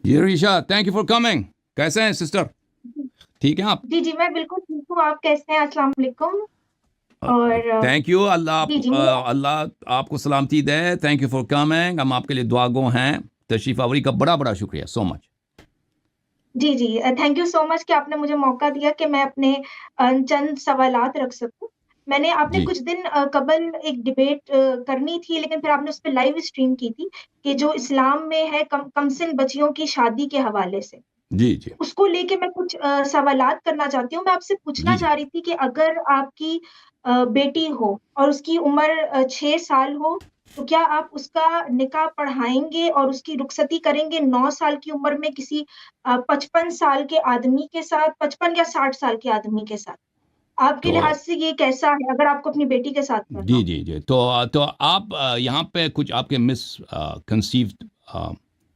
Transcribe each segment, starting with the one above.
Ji Risha, thank you for coming. कैसे हैं sister? ठीक है आप? जी जी, मैं बिल्कुल ठीक हूँ। आप कैसे हैं? अस्सलाम वालेकुम। और थैंक यू। अल्लाह जी जी मैं अल्लाह आपको सलामती दे। Thank you for coming. हम आपके लिए दुआगो हैं। तशरीफ आवरी का बड़ा बड़ा शुक्रिया, सो मच। जी जी, थैंक यू सो मच कि आपने मुझे मौका दिया कि मैं अपने चंद सवालात रख सकूं। मैंने आपने जी कुछ दिन कबल एक डिबेट करनी थी, लेकिन फिर आपने उस पर लाइव स्ट्रीम की थी कि जो इस्लाम में है कमसिन बच्चियों की शादी के हवाले से। जी जी उसको लेके मैं कुछ सवालात करना चाहती हूँ। मैं आपसे पूछना जी जी। चाह रही थी कि अगर आपकी बेटी हो और उसकी उम्र 6 साल हो, तो क्या आप उसका निकाह पढ़ाएंगे और उसकी रुखसती करेंगे 9 साल की उम्र में किसी 55 साल के आदमी के साथ, 55 या 60 साल के आदमी के साथ? आपके तो लिहाज से ये कैसा है अगर आपको अपनी बेटी के साथ करना जी हो? जी जी, तो आप यहाँ पे कुछ आपके मिस कंसीव्ड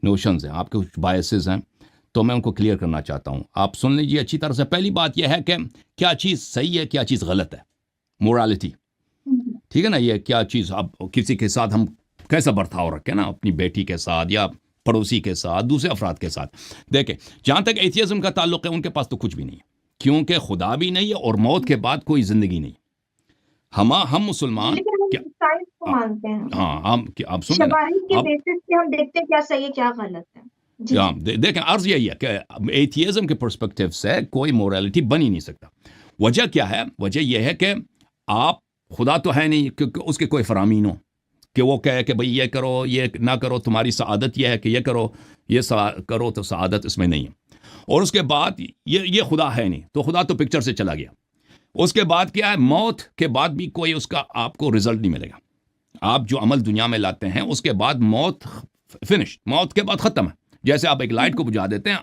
नोशंस हैं, आपके कुछ बायसेस हैं। तो मैं उनको क्लियर करना चाहता हूँ। आप सुन लीजिए अच्छी तरह से। पहली बात यह है कि क्या चीज़ सही है, क्या चीज़ गलत है। मोरालिटी, हम्म, ठीक है ना? ये क्या चीज़, आप किसी के साथ हम कैसा बर्ताव रखें ना, अपनी बेटी के साथ या पड़ोसी के साथ, दूसरे अफराद के साथ। देखें, जहाँ तक एथियज़म का ताल्लुक है, उनके पास तो कुछ भी नहीं है, क्योंकि खुदा भी नहीं है और मौत के बाद कोई ज़िंदगी नहीं। हम जी, मुसलमान लेकिन हम क्या? साइंस को आ, मानते हैं। हाँ, हम आप सुन लेना। शवाहिद के अब बेसिस पे हम देखते हैं क्या सही है क्या गलत है। जी जी। देखें, अर्ज यही है कि एथियज़म के पर्सपेक्टिव से कोई मोरालिटी बन ही नहीं सकता। वजह क्या है? वजह यह है कि आप, खुदा तो है नहीं कि उसके कोई फरामीन हो कि वो कहे कि भाई ये करो, ये ना करो, तुम्हारी सआदत यह है कि ये करो, ये करो, तो सआदत इसमें नहीं है। और उसके बाद ये खुदा है नहीं, तो खुदा तो पिक्चर से चला गया। उसके बाद क्या है? मौत के बाद भी कोई उसका आपको रिजल्ट नहीं मिलेगा। आप जो अमल दुनिया में लाते हैं, उसके बाद मौत फिनिश, मौत के बाद ख़त्म है। जैसे आप एक लाइट को बुझा देते हैं,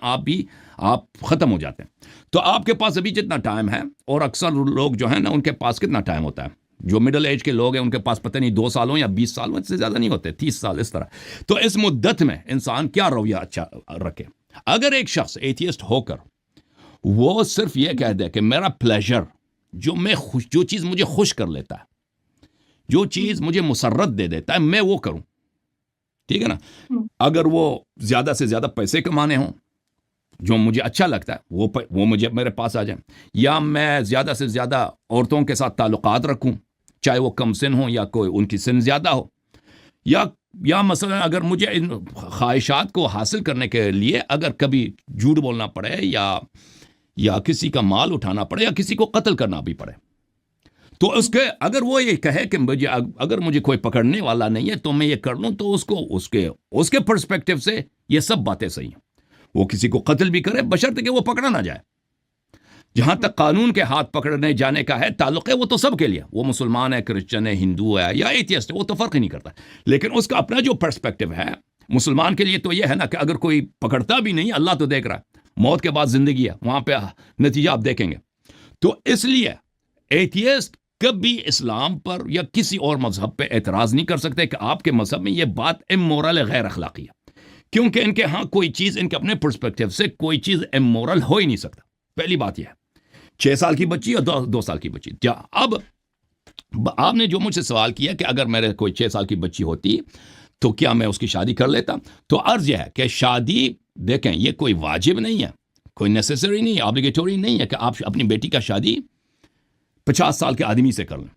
आप ख़त्म हो जाते हैं। तो आपके पास अभी जितना टाइम है, और अक्सर लोग जो है ना, उनके पास कितना टाइम होता है? जो मिडिल एज के लोग हैं, उनके पास पता नहीं 2 सालों या 20 सालों से ज़्यादा नहीं होते, 30 साल इस तरह। तो इस मुद्दत में इंसान क्या रवैया अच्छा रखे? अगर एक शख्स एथियस्ट होकर वो सिर्फ ये कह दे कि मेरा प्लेजर, जो चीज़ मुझे खुश कर लेता है, जो चीज़ मुझे मुसर्रत दे देता है, मैं वो करूं, ठीक है ना? हम्म, अगर वो ज़्यादा से ज़्यादा पैसे कमाने हों, जो मुझे अच्छा लगता है, वो मुझे मेरे पास आ जाए, या मैं ज़्यादा से ज़्यादा औरतों के साथ ताल्लुकात रखूं, चाहे वो कम सिन हो या कोई उनकी सिन ज़्यादा हो, या मसलन अगर मुझे इन ख्वाहिशात को हासिल करने के लिए अगर कभी झूठ बोलना पड़े, या किसी का माल उठाना पड़े, या किसी को कत्ल करना भी पड़े, तो उसके, अगर वो ये कहे कि मुझे, अगर मुझे कोई पकड़ने वाला नहीं है तो मैं ये कर लूं, तो उसको उसके उसके पर्सपेक्टिव से ये सब बातें सही हैं। वो किसी को कत्ल भी करे, बशर्ते कि वो पकड़ा ना जाए। जहां तक कानून के हाथ पकड़ने जाने का है ताल्लुक है, वो तो सबके लिए, वो मुसलमान है, क्रिश्चियन है, हिंदू है या एथियस्ट है, वो तो फर्क ही नहीं करता। लेकिन उसका अपना जो पर्सपेक्टिव है, मुसलमान के लिए तो ये है ना कि अगर कोई पकड़ता भी नहीं, अल्लाह तो देख रहा है, मौत के बाद जिंदगी है, वहां पे नतीजा आप देखेंगे। तो इसलिए एथियस्ट कभी इस्लाम पर या किसी और मजहब पे एतराज नहीं कर सकते कि आपके मजहब में यह बात इमोरल है, गैर अखलाकी है। क्योंकि इनके यहां कोई चीज, इनके अपने पर्सपेक्टिव से कोई चीज इमोरल हो ही नहीं सकता। पहली बात यह है। 6 साल की बच्ची और 2 साल की बच्ची, क्या अब आपने जो मुझसे सवाल किया कि अगर मेरे कोई 6 साल की बच्ची होती तो क्या मैं उसकी शादी कर लेता, तो अर्ज यह है कि शादी, देखें, यह कोई वाजिब नहीं है, कोई नेसेसरी नहीं है, ऑब्लिगेटरी नहीं है कि आप अपनी बेटी का शादी 50 साल के आदमी से कर लें।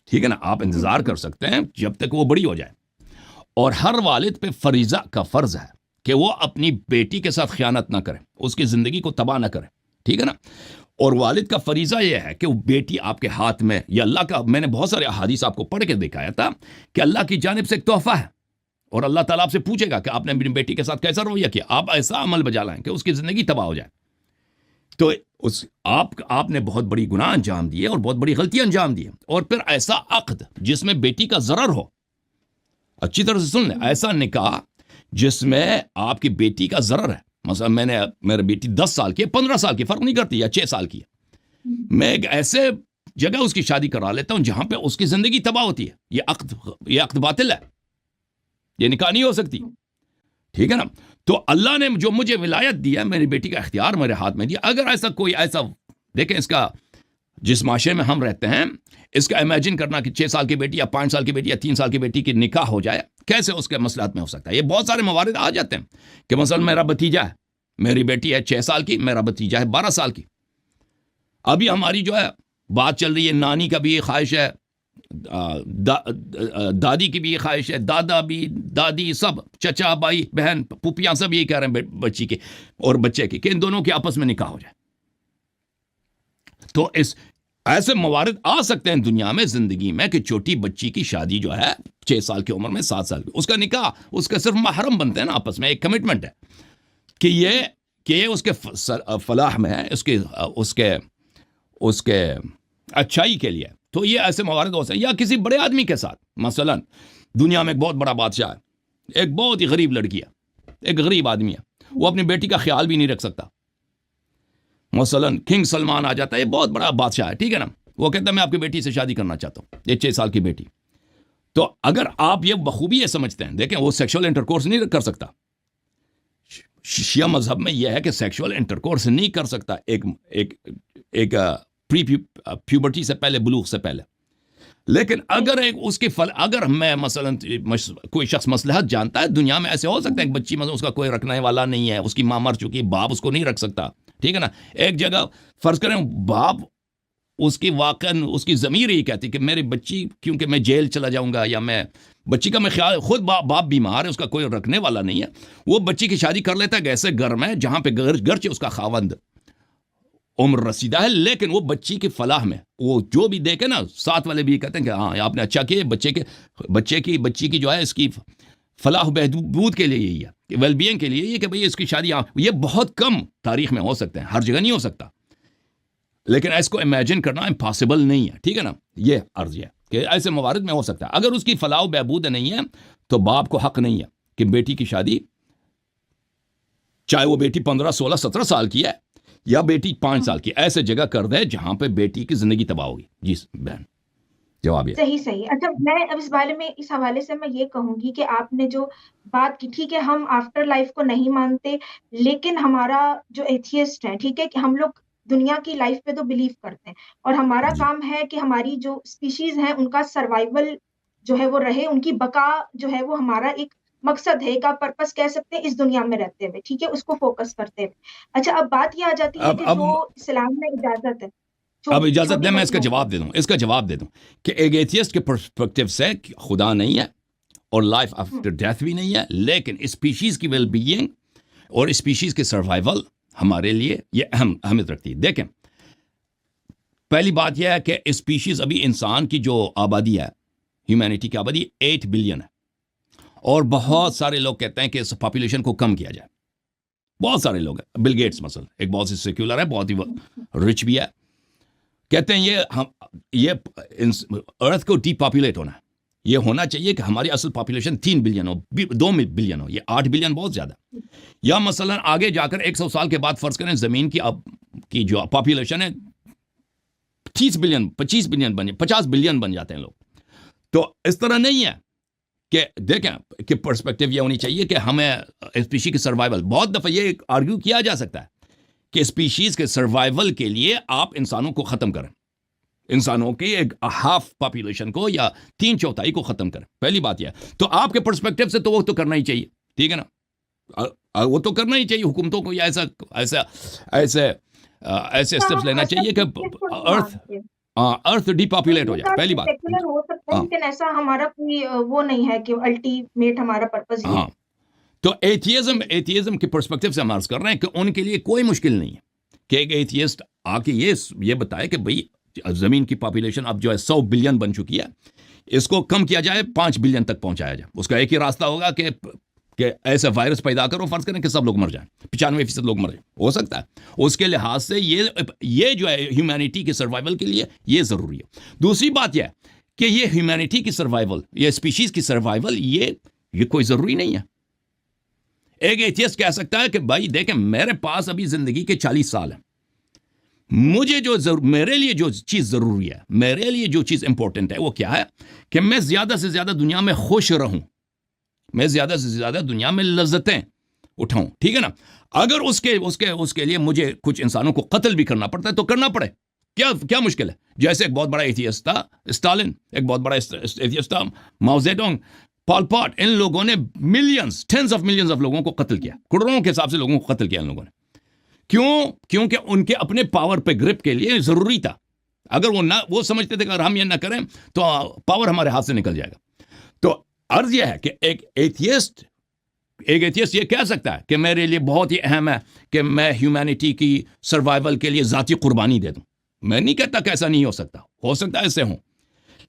ठीक है ना? आप इंतजार कर सकते हैं जब तक वो बड़ी हो जाए। और हर वालिद पे फरीजा का फर्ज है कि वो अपनी बेटी के साथ खयानत ना करे, उसकी जिंदगी को तबाह ना करे, ठीक है ना? और वालिद का फरीजा यह है कि वो बेटी आपके हाथ में, या अल्लाह का, मैंने बहुत सारे हदीस आपको पढ़ के दिखाया था कि अल्लाह की जानिब से एक तोहफा है, और अल्लाह ताला आपसे पूछेगा कि आपने अपनी बेटी के साथ कैसा रवैया किया। आप ऐसा अमल बजा लाएं कि उसकी जिंदगी तबाह हो जाए। तो उस आपने बहुत बड़ी गुनाह अंजाम दिए और बहुत बड़ी गलती अंजाम दी है। और फिर ऐसा अक्द जिसमें बेटी का जरर हो, अच्छी तरह से सुन लें, ऐसा निकाह जिसमें आपकी बेटी का जरर है। मतलब मेरी बेटी 10 साल की है, 15 साल की, फर्क नहीं करती, या 6 साल की है, मैं एक ऐसे जगह उसकी शादी करा लेता हूं जहां पे उसकी जिंदगी तबाह होती है। ये अक्द बातिल है, ये निकाह नहीं हो सकती, ठीक है ना? तो अल्लाह ने जो मुझे विलायत दिया, मेरी बेटी का इख्तियार मेरे हाथ में दिया, अगर ऐसा कोई ऐसा, देखें, इसका जिस माशरे में हम रहते हैं, इसका इमेजिन करना कि 6 साल की बेटी या 5 साल की बेटी या 3 साल की बेटी की निकाह हो जाए, कैसे उसके मसलात में हो सकता है। ये बहुत सारे मवारिद आ जाते हैं कि मसलन मेरा भतीजा है, मेरी बेटी है 6 साल की, मेरा भतीजा है 12 साल की। अभी हमारी जो है बात चल रही है, नानी का भी ये ख्वाहिश है, दादी की भी ये ख्वाहिश है, दादा भी, दादी, सब चचा, भाई, बहन, पुपियाँ सब यही कह रहे हैं बच्ची के और बच्चे की कि इन दोनों के आपस में निकाह हो जाए। तो इस ऐसे मवारिद आ सकते हैं दुनिया में, जिंदगी में, कि छोटी बच्ची की शादी जो है 6 साल की उम्र में, 7 साल की, उसका निकाह, उसका सिर्फ महरम बनते हैं ना, आपस में एक कमिटमेंट है कि ये उसके फलाह में है, उसके अच्छाई के लिए। तो ये ऐसे मवारिद हो सकते हैं। या किसी बड़े आदमी के साथ, मसलन दुनिया में एक बहुत बड़ा बादशाह है, एक बहुत ही गरीब लड़की है, एक गरीब आदमी है, वो अपनी बेटी का ख्याल भी नहीं रख सकता। मसलन किंग सलमान आ जाता है, ये बहुत बड़ा बादशाह है, ठीक है ना, वो कहता है मैं आपकी बेटी से शादी करना चाहता हूँ, ये 6 साल की बेटी। तो अगर आप ये बखूबी ये समझते हैं, देखें वो सेक्सुअल इंटरकोर्स नहीं कर सकता। शिया मजहब में यह है कि सेक्सुअल इंटरकोर्स नहीं कर सकता एक प्री प्यूबर्टी से पहले, बुलूग से पहले। लेकिन अगर अगर मैं मसलन कोई शख्स मसलहत जानता है, दुनिया में ऐसे हो सकता है, एक बच्ची मतलब उसका कोई रखने वाला नहीं है, उसकी माँ मर चुकी है, बाप उसको नहीं रख सकता, ठीक है ना। एक जगह फर्ज करें बाप उसकी वाकन उसकी ज़मीर ही कहती कि मेरी बच्ची, क्योंकि मैं जेल चला जाऊंगा, या मैं बच्ची का मैं ख्याल, खुद बाप बीमार है, उसका कोई रखने वाला नहीं है, वो बच्ची की शादी कर लेता है ऐसे घर में जहां पे गर्चे उसका खावंद उम्र रसीदा है, लेकिन वो बच्ची की फलाह में वो जो भी देखे ना, साथ वाले भी कहते हैं कि हाँ आपने अच्छा किया, बच्ची की जो है इसकी फलाह बहबूद के लिए यही है, वेलबींग के लिए ये कि भाई इसकी शादी, ये बहुत कम तारीख में हो सकते हैं, हर जगह नहीं हो सकता, लेकिन इसको इमेजिन करना इम्पॉसिबल नहीं है, ठीक है ना। ये अर्ज है कि ऐसे मवारिद में हो सकता है। अगर उसकी फलाह बहबूद नहीं है तो बाप को हक नहीं है कि बेटी की शादी, चाहे वो बेटी 15, 16, 17 साल की है या बेटी 5 साल की, ऐसे जगह कर दे जहां पे बेटी की जिंदगी तबाह होगी। जी बहन, जवाब ये। सही। अच्छा, मैं अब इस हवाले से मैं ये कहूंगी कि आपने जो बात की, ठीक है, हम आफ्टर लाइफ को नहीं मानते, लेकिन हमारा जो एथियस्ट है, ठीक है, कि हम लोग दुनिया की लाइफ पे तो बिलीव करते हैं, और हमारा जी काम है कि हमारी जो स्पीशीज है उनका सर्वाइवल जो है वो रहे, उनकी बका जो है वो हमारा एक मकसद है, एक आप पर्पस कह सकते हैं इस दुनिया में रहते हुए, ठीक है, उसको फोकस करते हुए। अच्छा, अब बात ये आ जाती है अब कि अब जो इस्लाम में इजाजत है अब इजाजत छोटी दें, मैं इसका बच्चियों जवाब को। दे दूं, कि एक एथियस्ट के पर्सपेक्टिव से खुदा नहीं है और लाइफ आफ्टर डेथ भी नहीं है, लेकिन स्पीशीज की वेल बीइंग और स्पीशीज के सर्वाइवल हमारे लिए ये अहमियत रखती है। देखें, पहली बात यह है कि स्पीशीज, अभी इंसान की जो आबादी है, ह्यूमैनिटी की आबादी 8 बिलियन है, और बहुत सारे लोग कहते हैं कि इस पॉपुलेशन को कम किया जाए। बहुत सारे लोग हैं, बिल गेट्स मसल एक बहुत ही सेक्युलर है, बहुत ही रिच भी है, कहते हैं ये अर्थ को डीपॉपुलेट होना है, ये होना चाहिए कि हमारी असल पॉपुलेशन 3 बिलियन हो, 2 बिलियन हो, ये 8 बिलियन बहुत ज्यादा। या मसलन आगे जाकर 100 साल के बाद फर्ज करें जमीन की जो पॉपुलेशन है 30 बिलियन, 25 बिलियन बन, 50 बिलियन बन जाते हैं लोग। तो इस तरह नहीं है कि देखें कि पर्सपेक्टिव ये होनी चाहिए कि हमें स्पीशीज की सर्वाइवल, बहुत दफा ये आर्ग्यू किया जा सकता है कि स्पीशीज के सर्वाइवल के लिए आप इंसानों को खत्म करें, इंसानों की एक हाफ पॉपुलेशन को या 3/4 को खत्म करें। पहली बात यह, तो आपके पर्सपेक्टिव से तो वो तो करना ही चाहिए, ठीक है ना, वो तो करना ही चाहिए हुकूमतों को, या ऐसे स्टेप्स लेना चाहिए कि अर्थ डीपॉपुलेट हो जाए। पहली बात, सेक्युलर हो सकता है, हाँ लेकिन ऐसा हमारा कोई वो नहीं है कि अल्टीमेट हमारा पर्पस ये है। हाँ, तो एथियज्म के पर्सपेक्टिव से हम अर्ज कर रहे हैं कि उनके लिए कोई मुश्किल नहीं है कि एक एथियस्ट आके ये बताए कि भाई जमीन की पॉपुलेशन अब जो है 100 बिलियन बन चुकी है, इसको कम किया जाए, 5 बिलियन तक पहुंचाया जाए। उसका एक ही रास्ता होगा कि ऐसा वायरस पैदा करो, फर्ज करें कि सब लोग मर जाएं, 95% लोग मर जाए, हो सकता है। उसके लिहाज से ये जो है ह्यूमैनिटी के सर्वाइवल के लिए ये जरूरी है। दूसरी बात यह कि ये ह्यूमैनिटी की सर्वाइवल, ये स्पीशीज की सर्वाइवल, ये कोई जरूरी नहीं है। एक एथियस्ट कह सकता है कि भाई देखें, मेरे पास अभी जिंदगी के 40 साल है, मुझे मेरे लिए जो चीज जरूरी है, मेरे लिए जो चीज इंपॉर्टेंट है, वो क्या है कि मैं ज्यादा से ज्यादा दुनिया में खुश रहूं, मैं ज्यादा से ज्यादा दुनिया में लज्जतें उठाऊं, ठीक है ना। अगर उसके लिए मुझे कुछ इंसानों को कत्ल भी करना पड़ता है तो करना पड़े, क्या क्या मुश्किल है? जैसे एक बहुत बड़ा एथियस्ट था स्टालिन, एक बहुत बड़ा एथियस्ट था माओ जेडोंग, पॉल पॉट, इन लोगों ने millions, tens of millions of लोगों को कत्ल किया, करोड़ों के हिसाब से लोगों को कत्ल किया इन लोगों ने। क्यों? क्योंकि उनके अपने पावर पे ग्रिप के लिए जरूरी था। अगर वो समझते थे कि अगर हम ये ना करें तो पावर हमारे हाथ से निकल जाएगा। तो अर्ज यह है कि एक एथियस्ट ये कह सकता है कि मेरे लिए बहुत ही अहम है कि मैं ह्यूमैनिटी की सर्वाइवल के लिए जाती कुर्बानी दे दूं। मैं नहीं कहता कि ऐसा नहीं हो सकता ऐसे हो,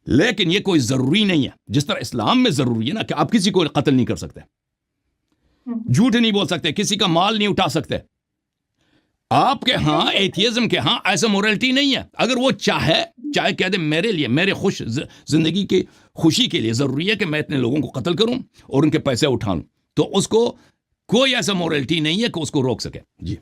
लेकिन ये कोई जरूरी नहीं है। जिस तरह इस्लाम में जरूरी है ना कि आप किसी को कत्ल नहीं कर सकते, झूठ नहीं बोल सकते, किसी का माल नहीं उठा सकते। आपके यहां एथियज्म के यहां ऐसा मोरलिटी नहीं है। अगर वो चाहे कह दे मेरे लिए, मेरे खुश जिंदगी की खुशी के लिए जरूरी है कि मैं इतने लोगों को कत्ल करूं और उनके पैसे उठा लूं, तो उसको कोई ऐसा मोरलिटी नहीं है कि उसको रोक सके। जी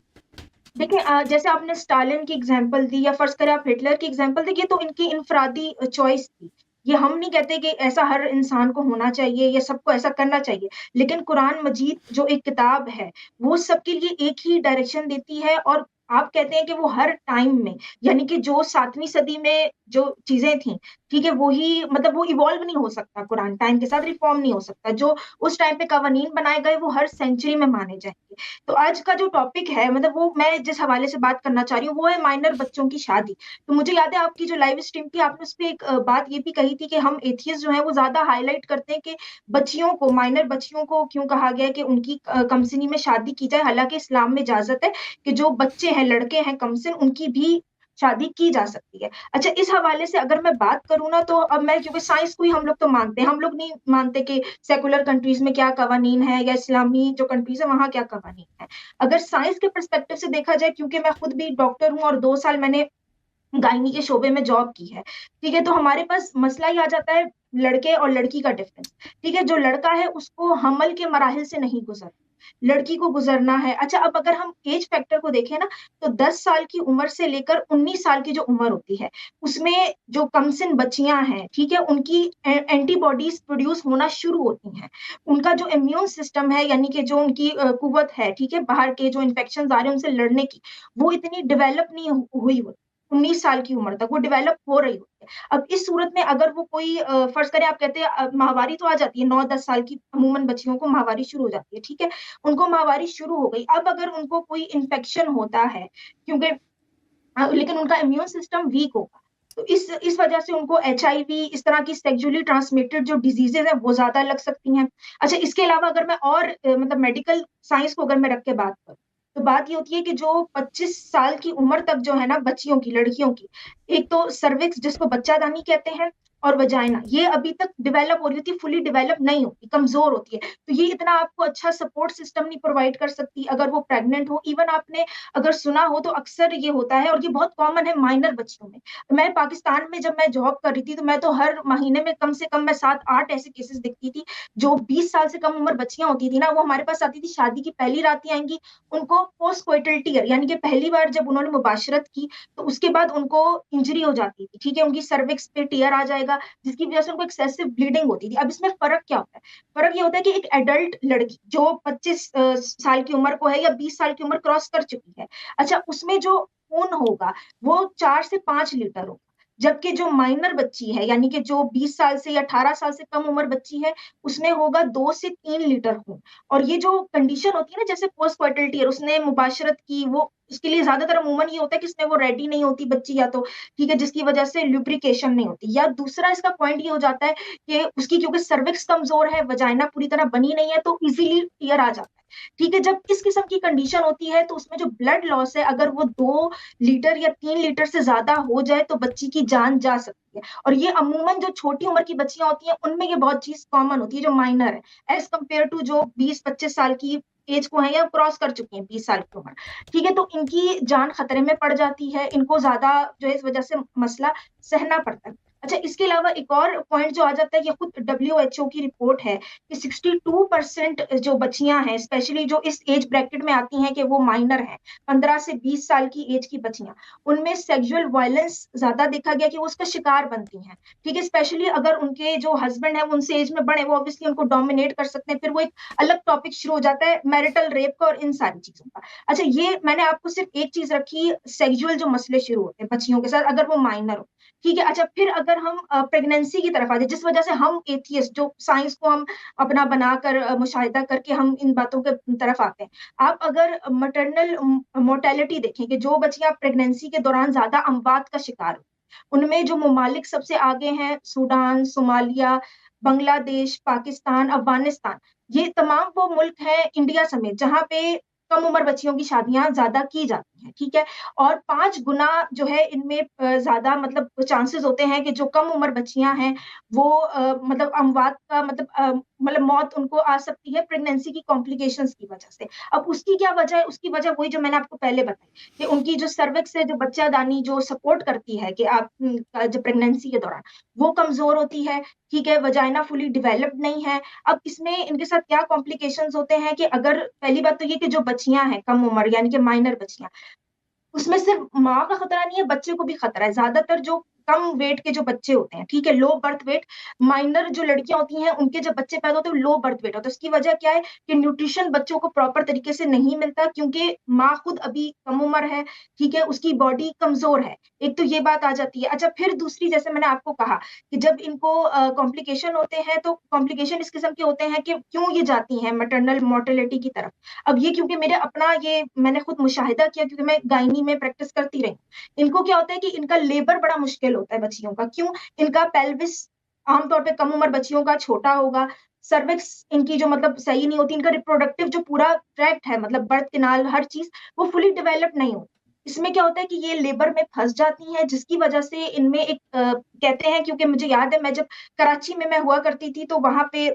देखिए, जैसे आपने स्टालिन की एग्जांपल दी या फर्ज करें आप हिटलर की एग्जांपल दी, तो इनकी इनफरादी चॉइस थी। ये हम नहीं कहते कि ऐसा हर इंसान को होना चाहिए या सबको ऐसा करना चाहिए, लेकिन कुरान मजीद जो एक किताब है वो सबके लिए एक ही डायरेक्शन देती है। और आप कहते हैं कि वो हर टाइम में, यानी कि जो 7वीं सदी में जो चीजें थी, ठीक है, वो ही मतलब वो इवॉल्व नहीं हो सकता, कुरान टाइम के साथ रिफॉर्म नहीं हो सकता। जो उस टाइम पे कवानीन बनाए गए वो हर सेंचुरी में माने जाएंगे। तो आज का जो टॉपिक है, मतलब वो मैं जिस हवाले से बात करना चाह रही हूँ वो है माइनर बच्चों की शादी। तो मुझे याद है आपकी जो लाइव स्ट्रीम थी, आपने उस पर एक बात ये भी कही थी कि हम एथियस्ट जो है वो ज्यादा हाईलाइट करते हैं कि बच्चियों को, माइनर बच्चियों को क्यों कहा गया है कि उनकी कमसिनी में शादी की जाए, हालांकि इस्लाम में इजाजत है कि जो बच्चे हैं, लड़के हैं कमसिन, उनकी भी शादी की जा सकती है। अच्छा, इस हवाले से अगर मैं बात करूँ ना, तो अब मैं, क्योंकि साइंस को ही हम लोग तो मानते हैं, हम लोग नहीं मानते कि सेकुलर कंट्रीज में क्या कवानीन है या इस्लामी जो कंट्रीज है वहां क्या कवानीन है। अगर साइंस के पर्सपेक्टिव से देखा जाए, क्योंकि मैं खुद भी डॉक्टर हूँ और 2 साल मैंने गायनी के शोबे में जॉब की है, ठीक है, तो हमारे पास मसला ही आ जाता है लड़के और लड़की का डिफरेंस। ठीक है, जो लड़का है उसको हमल के मराहिल से नहीं गुजरना, लड़की को गुजरना है। अच्छा, अब अगर हम एज फैक्टर को देखें ना, तो 10 साल की उम्र से लेकर 19 साल की जो उम्र होती है, उसमें जो कमसिन बच्चियां हैं, ठीक है, उनकी एंटीबॉडीज प्रोड्यूस होना शुरू होती हैं। उनका जो इम्यून सिस्टम है, यानी कि जो उनकी कुव्वत है, ठीक है, बाहर के जो इन्फेक्शन आ रहे हैं उनसे लड़ने की, वो इतनी डेवलप नहीं हुई होती। 19 साल की उम्र तक वो डेवलप हो रही होती है। अब इस सूरत में अगर वो कोई फर्ज करें, आप कहते हैं माहवारी तो आ जाती है, 9-10 साल की अमूमन बच्चियों को माहवारी शुरू हो जाती है, ठीक है, उनको माहवारी शुरू हो गई। अब अगर उनको कोई इन्फेक्शन होता है, क्योंकि लेकिन उनका इम्यून सिस्टम वीक होगा, तो इस वजह से उनको HIV, इस तरह की सेक्सुअली ट्रांसमिटेड जो डिजीजेज है वो ज्यादा लग सकती हैं। अच्छा, इसके अलावा अगर मैं और मतलब मेडिकल साइंस को अगर मैं रख के बात करूं, तो बात ये होती है कि जो 25 साल की उम्र तक जो है ना बच्चियों की, लड़कियों की, एक तो सर्विक्स जिसको बच्चादानी कहते हैं, और वजाइना, ये अभी तक डेवलप हो रही होती है, फुली डेवलप नहीं होती, कमजोर होती है। तो ये इतना आपको अच्छा सपोर्ट सिस्टम नहीं प्रोवाइड कर सकती अगर वो प्रेग्नेंट हो। इवन आपने अगर सुना हो तो अक्सर ये होता है, और ये बहुत कॉमन है माइनर बच्चों में। मैं पाकिस्तान में जब मैं जॉब कर रही थी, तो मैं तो हर महीने में कम से कम मैं 7-8 ऐसे केसेस देखती थी। जो 20 साल से कम उम्र बच्चियां होती थी ना, वो हमारे पास आती थी, शादी की पहली रात ही आएंगी, उनको पोस्ट कोइटल टीयर, यानी कि पहली बार जब उन्होंने मुबाशरत की तो उसके बाद उनको इंजरी हो जाती थी, ठीक है, उनकी सर्विक्स पे टीयर आ जाएगा, जिसकी वजह से उनको एक्सेसिव ब्लीडिंग होती थी। अब इसमें फर्क क्या होता है? फर्क ये होता है कि एक एडल्ट लड़की जो 25 साल की उम्र को है या 20 साल की उम्र क्रॉस कर चुकी है, अच्छा, उसमें जो खून होगा वो 4 से 5 लीटर होगा। जबकि जो माइनर बच्ची है, यानी कि जो 20 साल से या 18 साल से कम उम्र बच्ची है, उसमें होगा 2 से 3 लीटर खून। और ये जो कंडीशन होती है ना, जैसे पोस्ट कोइटल टीयर, उसने मुबाशरत की, वो उसके लिए ज्यादातर अमूमन ये होता है कि इसमें वो रेडी नहीं होती बच्ची, या तो ठीक है, जिसकी वजह से ल्यूब्रिकेशन नहीं होती, या दूसरा इसका पॉइंट ये हो जाता है कि उसकी क्योंकि सर्विक्स कमजोर है, वजाइना पूरी तरह बनी नहीं है, तो इजीली टीयर आ जाता है। ठीक है, जब इस किस्म की कंडीशन होती है तो उसमें जो ब्लड लॉस है, अगर वो 2 लीटर या 3 लीटर से ज्यादा हो जाए तो बच्ची की जान जा सकती है। और ये अमूमन जो छोटी उम्र की बच्चियां होती हैं उनमें ये बहुत चीज कॉमन होती है, जो माइनर है, एज कम्पेयर टू जो 20-25 साल की एज को है या क्रॉस कर चुकी हैं 20 साल की उम्र। ठीक है, तो इनकी जान खतरे में पड़ जाती है, इनको ज्यादा जो है इस वजह से मसला सहना पड़ता है। अच्छा, इसके अलावा एक और पॉइंट जो आ जाता है, ये खुद WHO की रिपोर्ट है कि 62% जो बच्चियां हैं, स्पेशली जो इस एज ब्रैकेट में आती हैं कि वो माइनर हैं, 15 से 20 साल की एज की बच्चियां, उनमें सेक्सुअल वायलेंस ज्यादा देखा गया कि वो उसका शिकार बनती हैं। ठीक है, स्पेशली अगर उनके जो हस्बैंड है उनसे एज में बड़े, वो ऑब्वियसली उनको डोमिनेट कर सकते हैं, फिर वो एक अलग टॉपिक शुरू हो जाता है मैरिटल रेप का और इन सारी चीजों का। अच्छा, ये मैंने आपको सिर्फ एक चीज रखी, सेक्सुअल जो मसले शुरू होते हैं बच्चियों के साथ अगर वो माइनर हो। ठीक है, अच्छा, फिर अगर हम प्रेगनेंसी की तरफ आ जाए, जिस वजह से हम एथियस्ट, जो साइंस को हम अपना बनाकर मुशाहिदा करके हम इन बातों के तरफ आते हैं। आप अगर मटरनल मोर्टेलिटी देखें कि जो बच्चियां प्रेगनेंसी के दौरान ज्यादा अमवात का शिकार हो, उनमें जो ममालिक सबसे आगे हैं, सूडान, सोमालिया, बांग्लादेश, पाकिस्तान, अफगानिस्तान, ये तमाम वो मुल्क हैं, इंडिया समेत, जहां पे कम उम्र बच्चियों की शादियां ज्यादा की जाती हैं। ठीक है, और 5 गुना जो है इनमें ज्यादा मतलब चांसेस होते हैं कि जो कम उम्र बच्चियां हैं वो मतलब अमवात का मतलब मौत उनको आ सकती है प्रेगनेंसी की कॉम्प्लिकेशंस की वजह से। अब उसकी क्या वजह है? उसकी वजह वही जो मैंने आपको पहले बताई कि उनकी जो सर्विक्स है, जो बच्चादानी जो सपोर्ट करती है कि आप जब प्रेगनेंसी के दौरान, वो कमजोर होती है। ठीक है, वजाइना फुली डेवलप्ड नहीं है। अब इसमें इनके साथ क्या कॉम्प्लिकेशंस होते हैं कि अगर पहली बात तो ये कि जो बच्चियां हैं कम उम्र यानी कि माइनर बच्चियां, उसमें सिर्फ माँ का खतरा नहीं है, बच्चे को भी खतरा है। ज्यादातर जो कम वेट के जो बच्चे होते हैं, ठीक है, लो बर्थ वेट, माइनर जो लड़कियां होती हैं उनके जब बच्चे पैदा होते हैं लो बर्थ वेट होता है। उसकी वजह क्या है कि न्यूट्रिशन बच्चों को प्रॉपर तरीके से नहीं मिलता, क्योंकि माँ खुद अभी कम उम्र है। ठीक है, उसकी बॉडी कमजोर है। एक तो ये बात आ जाती है। अच्छा, फिर दूसरी, जैसे मैंने आपको कहा कि जब इनको कॉम्प्लिकेशन होते हैं, तो कॉम्प्लिकेशन इस किस्म के होते हैं कि क्यों ये जाती हैं मैटरनल मोर्टेलिटी की तरफ। अब ये क्योंकि मेरे अपना ये मैंने खुद मुशाहिदा किया, क्योंकि मैं गायनी में प्रैक्टिस करती रही। इनको क्या होता है कि इनका लेबर बड़ा मुश्किल होता है बच्चियों का। क्यों? इनका पेल्विस आमतौर पे कम उम्र बच्चियों का छोटा होगा, सर्विक्स इनकी जो मतलब सही नहीं होती, इनका रिप्रोडक्टिव जो पूरा ट्रैक्ट है, मतलब बर्थ कैनाल हर चीज, वो फुली डेवलप नहीं होती। इसमें क्या होता है कि ये लेबर में फंस जाती हैं, जिसकी वजह से इनमें एक कहते हैं, क्योंकि मुझे याद है मैं जब कराची में मैं हुआ करती थी, तो वहां पे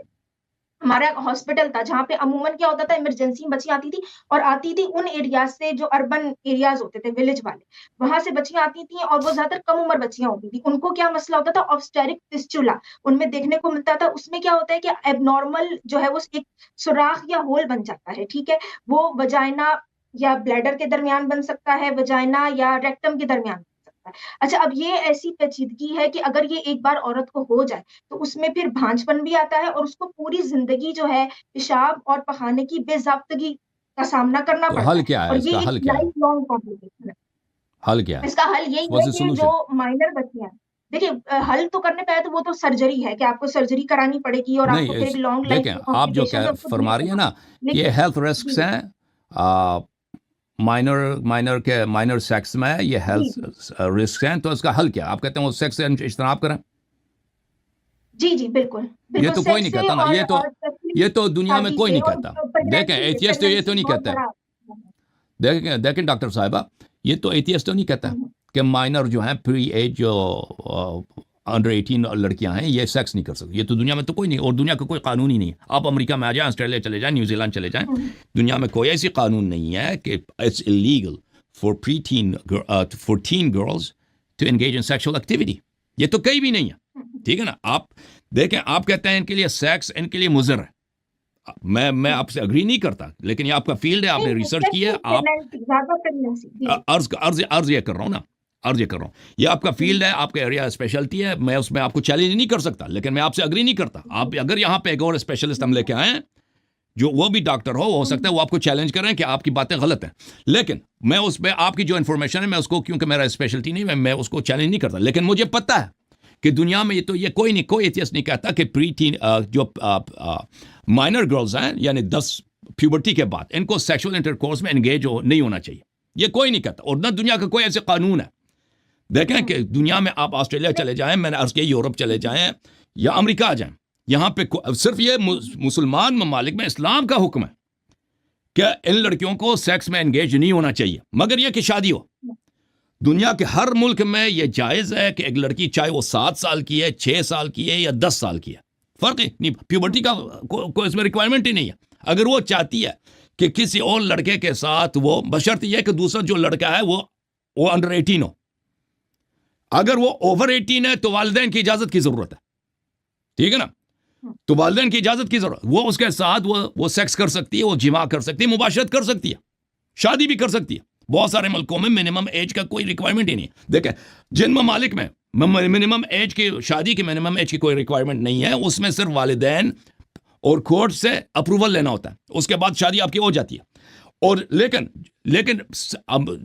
हमारा एक हॉस्पिटल था जहाँ पे अमूमन क्या होता था, इमरजेंसी में बच्चियां आती थी, और आती थी उन एरियाज से जो अर्बन एरियाज होते थे, विलेज वाले, वहां से बच्चियां आती थी, और वो ज्यादातर कम उम्र बच्चियां होती थी। उनको क्या मसला होता था? ऑब्स्टेरिक फिस्टुला उनमें देखने को मिलता था। उसमें क्या होता है कि एबनॉर्मल जो है वो एक सुराख या होल बन जाता है। ठीक है, वो वजाइना या ब्लैडर के दरमियान बन सकता है, वजाइना या रेक्टम के दरमियान बन सकता है। अच्छा, अब ये ऐसी पेचीदगी है कि अगर ये एक बार औरत को हो जाए तो उसमें फिर भांजपन भी आता है, और उसको पूरी जिंदगी जो है पेशाब और पखाने की बेज़ाब्तगी का सामना करना तो पड़ता हल है, क्या है, और ये इसका एक हल क्या है? लाइफ लॉन्ग कॉम्प्लिकेशन है। हल क्या है? इसका हल यही है व्हाट्स द कि जो सॉल्यूशन? माइनर बच्चियां हैं, देखिए हल तो करने पे है तो वो तो सर्जरी है कि आपको सर्जरी करानी पड़ेगी, और नहीं आपको फिर एक लॉन्ग लाइफ देखें, जो आप जो कॉम्प्लिकेशन कह है उसको दूर फरमा रही है करना ना, पड़ेगा। ये लेकिन हेल्थ रिस्क्स जी, हैं। माइनर माइनर के माइनर सेक्स में ये जी, हेल्थ जी, रिस्क हैं, तो इसका हल क्या है? आप कहते हैं वो सेक्स से इज्तनाब करें? जी, जी, बिल्कुल, ये बिल्कुल, तो कोई नहीं सेक्स से कहता ना, और ये स्पेशली तो दुनिया में शादी कोई से नहीं और कहता। देखें प्रेगनेंसी से, एथियस्ट तो ये तो प्रेगनेंसी नहीं बहुत कहता है। बड़ा। देखें देखें डॉक्टर साहिबा, ये तो एथियस्ट तो नहीं कहता हुँ, कि माइनर जो हैं, प्री एज जो अंडर 18 लड़कियां हैं, ये सेक्स नहीं कर सकती। ये तो दुनिया में तो कोई नहीं, और दुनिया का कोई कानून ही नहीं है। आप अमेरिका में आ जाएं, ऑस्ट्रेलिया चले जाएं, न्यूजीलैंड चले जाएं, हुँ, दुनिया में कोई ऐसी कानून नहीं है कि it's illegal for for teen girls to engage in sexual activity. ये तो कहीं भी नहीं है। हुँ। ठीक है ना? आप देखें, आप कहते हैं इनके लिए सेक्स इनके लिए मुज़र है। मैं आपसे अग्री नहीं करता, लेकिन ये आपका फील्ड है, आपने नहीं, रिसर्च की है। स्पेशली आप प्रेगनेंसी, ज़्यादा प्रेगनेंसी। जी, जी। अर्ज अर्ज अर्ज ये कर रहा हूँ ना, अर्ज ये कर रहा हूँ, ये आपका हुँ, फील्ड है, आपका एरिया स्पेशलिटी है, मैं उसमें आपको चैलेंज नहीं कर सकता, लेकिन मैं आपसे अग्री नहीं करता। जी, आप अगर यहाँ पे एक और स्पेशलिस्ट हम लेके आए, जो वो भी डॉक्टर हो हुँ, सकता है वो आपको चैलेंज करें कि आपकी बातें गलत हैं, लेकिन मैं उस पर आपकी जो इन्फॉर्मेशन है मैं उसको, क्योंकि मेरा स्पेशलिटी नहीं, मैं उसको चैलेंज नहीं करता। लेकिन मुझे पता है कि दुनिया में ये कोई एथियस्ट नहीं कहता कि प्री टीन जो माइनर गर्ल्स हैं, यानी 10 प्यूबर्टी के बाद, इनको सेक्सुअल इंटरकोर्स में एंगेज नहीं होना चाहिए। ये कोई नहीं कहता, और ना दुनिया का कोई ऐसे कानून है। देखें कि दुनिया में आप ऑस्ट्रेलिया चले जाएं, मैंने अर्ज किया यूरोप चले जाएं या अमेरिका आ जाएं, यहाँ पे सिर्फ ये मुसलमान ममालिक में इस्लाम का हुक्म है कि इन लड़कियों को सेक्स में एंगेज नहीं होना चाहिए, मगर यह कि शादी हो। दुनिया के हर मुल्क में यह जायज़ है कि एक लड़की, चाहे वो 7 साल की है, 6 साल की है या 10 साल की है, फ़र्क ही नहीं, प्यूबर्टी का कोई इसमें रिक्वायरमेंट ही नहीं है। अगर वो चाहती है कि किसी और लड़के के साथ वो, बशर्ते यह कि दूसरा जो लड़का है वो अंडर 18 हो, अगर वो ओवर 18 है तो वालिदैन की इजाजत की जरूरत है, ठीक है ना। तो वालिदैन की इजाजत की जरूरत, वो उसके साथ वो सेक्स कर सकती है, वो जिमा कर सकती है, मुबाशरत कर सकती है, शादी भी कर सकती है। बहुत सारे मुल्कों में मिनिमम एज का कोई रिक्वायरमेंट ही नहीं है। देखें, जिन ममालिक में मिनिमम एज की शादी की मिनिमम एज की कोई रिक्वायरमेंट नहीं है, उसमें सिर्फ वालिदैन और कोर्ट से अप्रूवल लेना होता है, उसके बाद शादी आपकी हो जाती है। और लेकिन लेकिन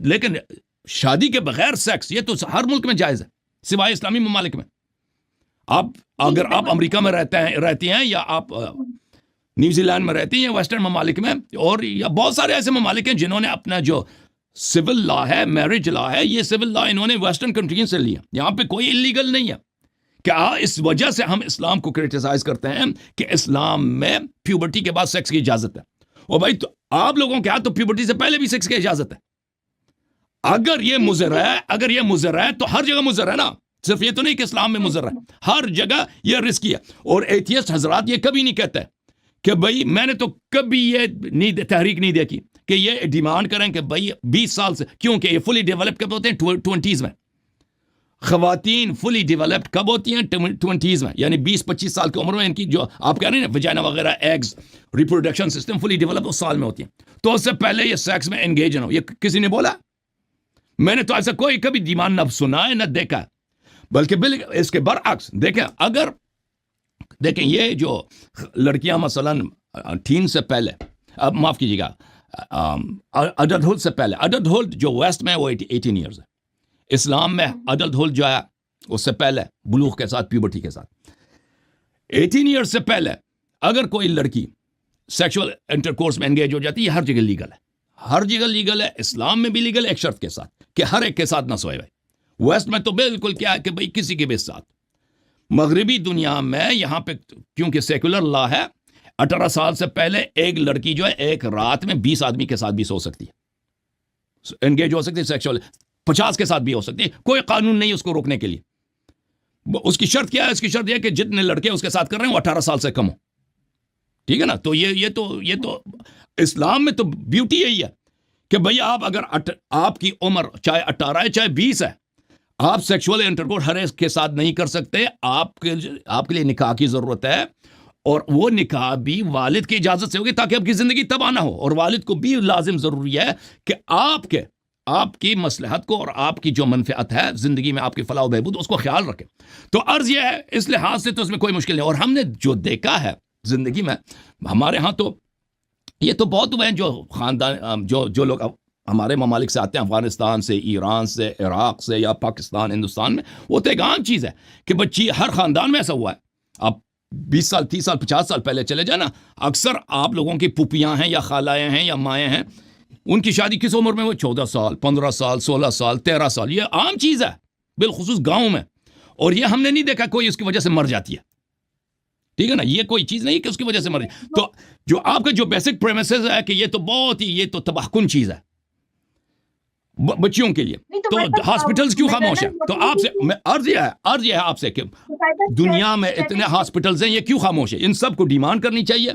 लेकिन शादी के बगैर सेक्स ये तो हर मुल्क में जायज है सिवाय इस्लामी ममालिक में। आप अगर आप अमेरिका में रहती हैं या आप न्यूजीलैंड में रहती हैं, वेस्टर्न ममालिक में, और या बहुत सारे ऐसे ममालिक हैं जिन्होंने अपना जो सिविल लॉ है, मैरिज लॉ है, ये सिविल लॉ इन्होंने वेस्टर्न कंट्रीज से लिया। यहाँ पे कोई इलीगल नहीं है। क्या इस वजह से हम इस्लाम को क्रिटिसाइज करते हैं कि इस्लाम में प्यूबर्टी के बाद सेक्स की इजाजत है। और भाई तो आप लोगों के यहाँ तो प्यूबर्टी से पहले भी सेक्स की इजाजत है। अगर ये मुज़र है तो हर जगह मुज़र है ना, सिर्फ ये तो नहीं कि इस्लाम में मुज़र है, हर जगह ये रिस्की है। और एथियस्ट हजरात ये कभी नहीं कहते कि भाई, मैंने तो कभी ये तहरीक नहीं देखी कि ये डिमांड करें कि भाई 20 साल से, क्योंकि ये फुली डेवलप कब होते हैं 20s में। खवातीन फुली डेवलप्ड कब होती हैं 20s में, यानी 20-25 साल की उम्र में इनकी जो आप कह रहे हैं ना वजाइना वगैरह, eggs, reproduction system fully develop उस साल में होती है। तो उससे पहले ये सेक्स में एंगेज ना हो, ये किसी ने बोला? मैंने तो ऐसा कोई कभी डिमांड न सुना है न देखा है। बल्कि इसके बरअक्स देखें, अगर देखें ये जो लड़कियां मसलन टीन से पहले, अब माफ कीजिएगा, अडल्टहुड से पहले, अडल्टहुड जो वेस्ट में वो 18 ईयर्स है। इस्लाम में अडल्टहुड जो है उससे पहले बुलूग के साथ, प्यूबर्टी के साथ 18 ईयर्स से पहले अगर कोई लड़की सेक्सुअल इंटरकोर्स में एंगेज हो जाती है, हर जगह लीगल है, हर जगह लीगल है। इस्लाम में भी लीगल है, एक शर्त के साथ कि हर एक के साथ ना सोए भाई। वेस्ट में तो बिल्कुल क्या है कि भाई किसी के भी साथ। मगरबी दुनिया में यहाँ पे क्योंकि सेकुलर लॉ है, 18 साल से पहले एक लड़की जो है एक रात में 20 आदमी के साथ भी सो सकती है, एंगेज हो सकती है सेक्सुअल, 50 के साथ भी हो सकती है। कोई कानून नहीं उसको रोकने के लिए। उसकी शर्त क्या है? उसकी शर्त यह कि जितने लड़के उसके साथ कर रहे हैं वो 18 साल से कम हो, ठीक है ना। तो ये तो इस्लाम में तो ब्यूटी यही है कि भाई आप अगर आपकी उम्र चाहे 18 है चाहे 20 है, आप सेक्सुअल इंटरकोर्स हर एक के साथ नहीं कर सकते। आपके लिए निकाह की जरूरत है, और वो निकाह भी वालिद की इजाजत से होगी ताकि आपकी जिंदगी तबाह ना हो। और वालिद को भी लाजिम जरूरी है कि आपकी मसलहत को और आपकी जो मनफियत है जिंदगी में, आपकी फलाह बहबूद, उसको ख्याल रखें। तो अर्ज यह है, इस लिहाज से तो उसमें कोई मुश्किल नहीं। और हमने जो देखा है जिंदगी में, हमारे यहाँ तो ये तो बहुत हुए हैं जो खानदान, जो लोग हमारे ममालिक से आते हैं, अफगानिस्तान से, ईरान से, इराक से या पाकिस्तान, हिंदुस्तान में, वो तो एक आम चीज़ है कि बच्ची हर खानदान में ऐसा हुआ है। आप 20 साल, 30 साल, 50 साल पहले चले जाए ना, अक्सर आप लोगों की पुपियाँ हैं या खालाएँ हैं या माएँ हैं, उनकी शादी किस उम्र में हुई? 14 साल, 15 साल, 16 साल, 13 साल। ये आम चीज़ है, बिलखुसूस गाँव में। और ये हमने नहीं देखा कोई उसकी वजह से मर जाती है, ठीक है ना। ये कोई चीज़ नहीं कि उसकी वजह से मर जाए। तो जो आपका जो बेसिक प्रेमिसेस है कि ये तो बहुत ही, ये तो तबाहकुन चीज़ है बच्चियों के लिए। तो हॉस्पिटल्स क्यों खामोश है? तो आपसे अर्ज यह है आपसे कि दुनिया में इतने हॉस्पिटल्स हैं, ये क्यों खामोश है? इन सब को डिमांड करनी चाहिए